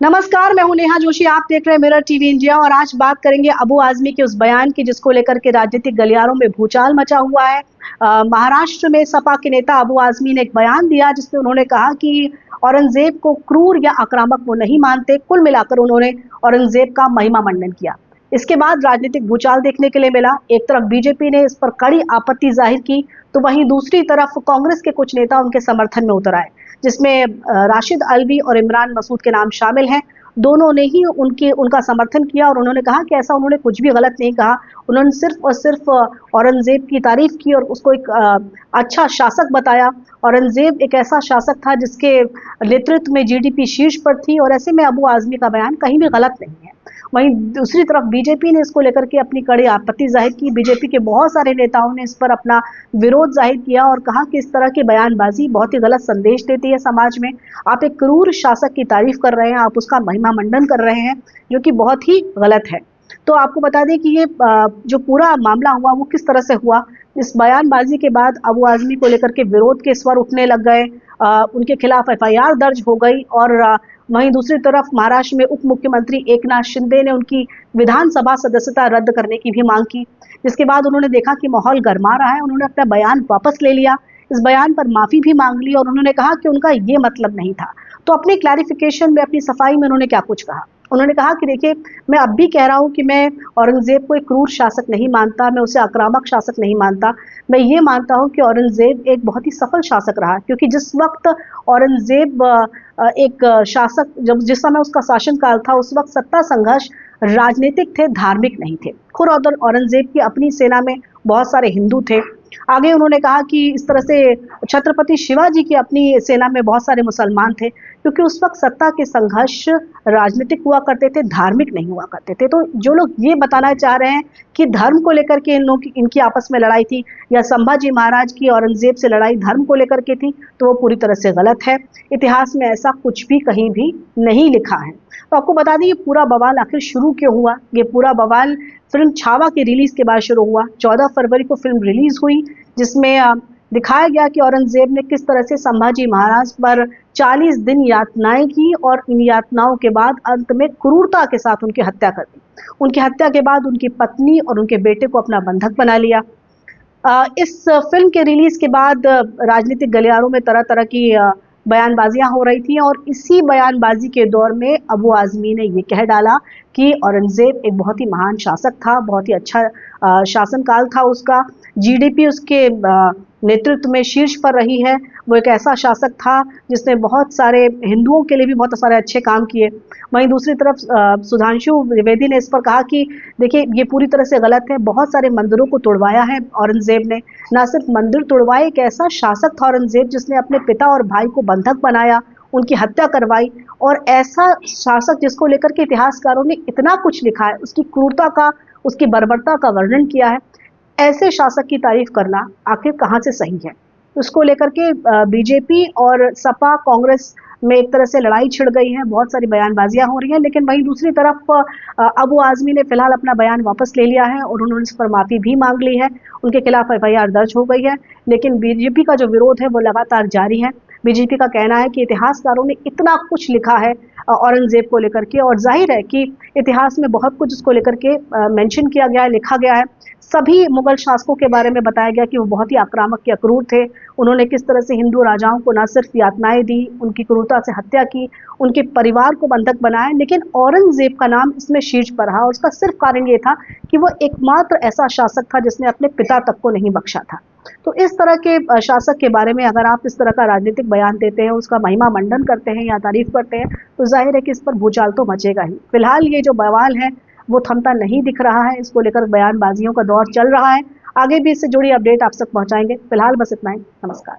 नमस्कार, मैं हूं नेहा जोशी। आप देख रहे हैं मिरर टीवी इंडिया और आज बात करेंगे अबू आजमी के उस बयान की जिसको लेकर के राजनीतिक गलियारों में भूचाल मचा हुआ है। महाराष्ट्र में सपा के नेता अबू आजमी ने एक बयान दिया जिसमें उन्होंने कहा कि औरंगजेब को क्रूर या आक्रामक वो नहीं मानते। कुल मिलाकर उन्होंने औरंगजेब का महिमा मंडन किया। इसके बाद राजनीतिक भूचाल देखने के लिए मिला। एक तरफ बीजेपी ने इस पर कड़ी आपत्ति जाहिर की तो वहीं दूसरी तरफ कांग्रेस के कुछ नेता उनके समर्थन में उतर आए, जिसमें राशिद अल्वी और इमरान मसूद के नाम शामिल हैं। दोनों ने ही उनका समर्थन किया और उन्होंने कहा कि ऐसा उन्होंने कुछ भी गलत नहीं कहा। उन्होंने सिर्फ और सिर्फ औरंगजेब की तारीफ की और उसको एक अच्छा शासक बताया। औरंगजेब एक ऐसा शासक था जिसके नेतृत्व में जीडीपी शीर्ष पर थी और ऐसे में अबू आजमी का बयान कहीं भी गलत नहीं है। वहीं दूसरी तरफ बीजेपी ने इसको लेकर के अपनी कड़ी आपत्ति जाहिर की। बीजेपी के बहुत सारे नेताओं ने इस पर अपना विरोध जाहिर किया और कहा कि इस तरह की बयानबाजी बहुत ही गलत संदेश देती है समाज में। आप एक क्रूर शासक की तारीफ कर रहे हैं, आप उसका महिमा मंडन कर रहे हैं, जो कि बहुत ही गलत है। तो आपको बता दें कि ये जो पूरा मामला हुआ वो किस तरह से हुआ। इस बयानबाजी के बाद अबू आजमी को लेकर के विरोध के स्वर उठने लग गए। उनके खिलाफ एफआईआर दर्ज हो गई और वहीं दूसरी तरफ महाराष्ट्र में उप मुख्यमंत्री एकनाथ शिंदे ने उनकी विधानसभा सदस्यता रद्द करने की भी मांग की। जिसके बाद उन्होंने देखा कि माहौल गर्मा रहा है, उन्होंने अपना बयान वापस ले लिया। इस बयान पर माफी भी मांग ली और उन्होंने कहा कि उनका ये मतलब नहीं था। तो अपनी क्लैरिफिकेशन में, अपनी सफाई में उन्होंने क्या कुछ कहा। उन्होंने कहा कि देखिए, मैं अब भी कह रहा हूं कि मैं औरंगजेब को एक क्रूर शासक नहीं मानता, मैं उसे आक्रामक शासक नहीं मानता। मैं ये मानता हूं कि औरंगजेब एक बहुत ही सफल शासक रहा, क्योंकि जिस वक्त औरंगजेब एक शासक, जब जिस समय उसका शासनकाल था, उस वक्त सत्ता संघर्ष राजनीतिक थे, धार्मिक नहीं थे। खुद औरंगजेब की अपनी सेना में बहुत सारे हिंदू थे। आगे उन्होंने कहा कि इस तरह से छत्रपति शिवाजी की अपनी सेना में बहुत सारे मुसलमान थे, क्योंकि उस वक्त सत्ता के संघर्ष राजनीतिक हुआ करते थे, धार्मिक नहीं हुआ करते थे। तो जो लोग ये बताना चाह रहे हैं कि धर्म को लेकर के इनकी आपस में लड़ाई थी या संभाजी महाराज की औरंगजेब से लड़ाई धर्म को लेकर के थी, तो वो पूरी तरह से गलत है। इतिहास में ऐसा कुछ भी कहीं भी नहीं लिखा है। तो आपको बता दें ये पूरा बवाल आखिर शुरू क्यों हुआ। ये पूरा बवाल फिल्म छावा के रिलीज के बाद शुरू हुआ। 14 फरवरी को फिल्म रिलीज हुई, जिसमें दिखाया गया कि औरंगजेब ने किस तरह से संभाजी महाराज पर 40 दिन यातनाएं की और इन यातनाओं के बाद अंत में क्रूरता के साथ उनकी हत्या कर दी। उनकी हत्या के बाद उनकी पत्नी और उनके बेटे को अपना बंधक बना लिया। इस फिल्म के रिलीज के बाद राजनीतिक गलियारों में तरह तरह की बयानबाजियां हो रही थी और इसी बयानबाजी के दौर में अबू आजमी ने ये कह डाला कि औरंगजेब एक बहुत ही महान शासक था, बहुत ही अच्छा शासनकाल था उसका। जीडीपी उसके नेतृत्व में शीर्ष पर रही है। वो एक ऐसा शासक था जिसने बहुत सारे हिंदुओं के लिए भी बहुत सारे अच्छे काम किए। वहीं दूसरी तरफ सुधांशु द्विवेदी ने इस पर कहा कि देखिए, ये पूरी तरह से गलत है। बहुत सारे मंदिरों को तोड़वाया है औरंगजेब ने। ना सिर्फ मंदिर तोड़वाए, एक ऐसा शासक था औरंगजेब जिसने अपने पिता और भाई को बंधक बनाया, उनकी हत्या करवाई। और ऐसा शासक जिसको लेकर के इतिहासकारों ने इतना कुछ लिखा है, उसकी क्रूरता का, उसकी बर्बरता का वर्णन किया है, ऐसे शासक की तारीफ करना आखिर कहाँ से सही है। उसको लेकर के बीजेपी और सपा कांग्रेस में एक तरह से लड़ाई छिड़ गई है, बहुत सारी बयानबाजियां हो रही हैं। लेकिन वहीं दूसरी तरफ अबू आजमी ने फिलहाल अपना बयान वापस ले लिया है और उन्होंने इस पर माफी भी मांग ली है। उनके खिलाफ एफआईआर दर्ज हो गई है। लेकिन बीजेपी का जो विरोध है वो लगातार जारी है। बीजेपी का कहना है कि इतिहासकारों ने इतना कुछ लिखा है औरंगजेब को लेकर के, और जाहिर है कि इतिहास में बहुत कुछ उसको लेकर के मेंशन किया गया है, लिखा गया है। सभी मुगल शासकों के बारे में बताया गया कि वो बहुत ही आक्रामक या क्रूर थे। उन्होंने किस तरह से हिंदू राजाओं को न सिर्फ यातनाएं दी, उनकी क्रूरता से हत्या की, उनके परिवार को बंधक बनाया। लेकिन औरंगजेब का नाम इसमें शीर्ष पर रहा और उसका सिर्फ कारण ये था कि वो एकमात्र ऐसा शासक था जिसने अपने पिता तक को नहीं बख्शा था। तो इस तरह के शासक के बारे में अगर आप इस तरह का राजनीतिक बयान देते हैं, उसका महिमा मंडन करते हैं या तारीफ करते हैं, तो जाहिर है कि इस पर भूचाल तो मचेगा ही। फिलहाल ये जो बवाल है वो थमता नहीं दिख रहा है। इसको लेकर बयानबाजियों का दौर चल रहा है। आगे भी इससे जुड़ी अपडेट आप तक पहुंचाएंगे। फिलहाल बस इतना ही। नमस्कार।